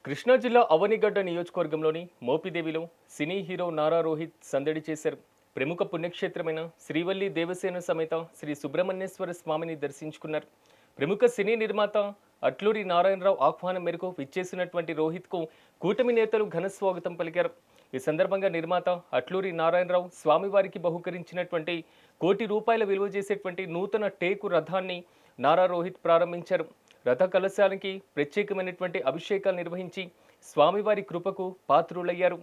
కృష్ణా జిల్లా అవనిగడ్డ నియోజకవర్గంలోని మోపిదేవిలో cine hero Nara Rohit సందడి చేశారు. ప్రముఖ పుణ్యక్షేత్రమైన శ్రీవల్లి దేవసేన సమేత శ్రీ సుబ్రహ్మణ్యేశ్వర స్వామిని దర్శించుకున్నారు. ప్రముఖ సినీ నిర్మాత అట్లూరి నారాయణరావు ఆహ్వానం మేరకు విచ్చేసినటువంటి రోహిత్కు కూటమి నేతలు ఘన స్వాగతం పలికారు. ఈ సందర్భంగా నిర్మాత అట్లూరి నారాయణరావు స్వామివారికి బహుకరించినటువంటి ₹1 కోటి విలువ చేసేటువంటి నూతన టేకు రథాన్ని నారా రోహిత్ ప్రారంభించారు. రథ కలశానికి ప్రత్యేకమైనటువంటి అభిషేకాలు నిర్వహించి స్వామివారి కృపకు పాత్రులయ్యారు.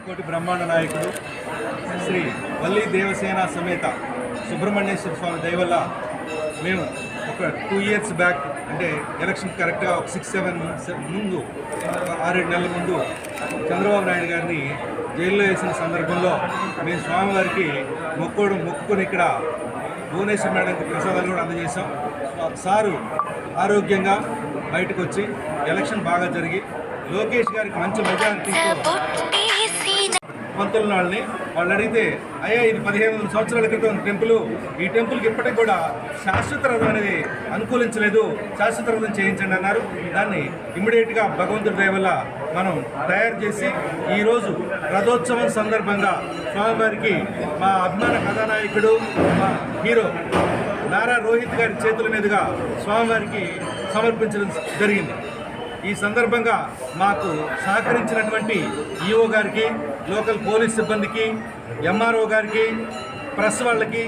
కోటి బ్రహ్మాండ నాయకుడు శ్రీ వల్లి దేవసేన సమేత సుబ్రహ్మణ్యేశ్వర స్వామి దయ వల్ల మేము ఒక 2 ఇయర్స్ బ్యాక్ అంటే ఎలక్షన్ కరెక్ట్గా ఒక 6-7 months ముందు 6-7 నెలల ముందు చంద్రబాబు నాయుడు గారిని జైల్లో వేసిన సందర్భంలో మేము స్వామివారికి మొక్కుకొని ఇక్కడ భువనేశ్వర్ మేడంకి ప్రసాదాలు కూడా అందజేసాం. సారు ఆరోగ్యంగా బయటకు వచ్చి ఎలక్షన్ బాగా జరిగి లోకేష్ గారికి మంచి మెజారిటీతో పంతుల వాళ్ళు అడిగితే అయ్యా ఇది 1500 సంవత్సరాల క్రితం టెంపుల్, ఈ టెంపుల్కి ఇప్పటికి కూడా శాశ్వత రథం అనేది అనుకూలించలేదు, శాశ్వత రథం చేయించండి అన్నారు. దాన్ని ఇమ్మీడియట్గా భగవంతుడి దయ వల్ల మనం తయారు చేసి ఈరోజు రథోత్సవం సందర్భంగా స్వామివారికి మా అభిమాన కథానాయకుడు మా హీరో నారా రోహిత్ గారి చేతుల మీదుగా స్వామివారికి సమర్పించడం జరిగింది. ఈ సందర్భంగా మాకు సహకరించినటువంటి ఈఓ గారికి, లోకల్ పోలీస్ సిబ్బందికి, ఎంఆర్ఓ గారికి, ప్రెస్ వాళ్ళకి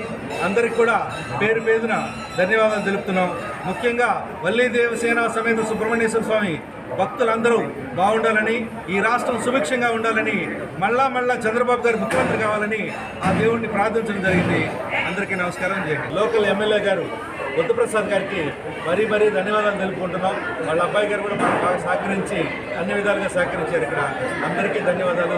అందరికీ కూడా పేరు పేరున ధన్యవాదాలు తెలుపుతున్నాం. ముఖ్యంగా వల్లి దేవసేన సమేత సుబ్రహ్మణ్యేశ్వర స్వామి భక్తులందరూ బాగుండాలని, ఈ రాష్ట్రం సుభిక్షంగా ఉండాలని, మళ్ళా చంద్రబాబు గారు ముఖ్యమంత్రి కావాలని ఆ దేవుడిని ప్రార్థించడం జరిగింది. అందరికీ నమస్కారం. లోకల్ ఎమ్మెల్యే గారు బుద్ధప్రసాద్ గారికి మరీ ధన్యవాదాలు తెలుపుకుంటున్నాం. వాళ్ళ అబ్బాయి గారు కూడా మాకు బాగా సహకరించి అన్ని విధాలుగా సహకరించారు. ఇక్కడ అందరికీ ధన్యవాదాలు.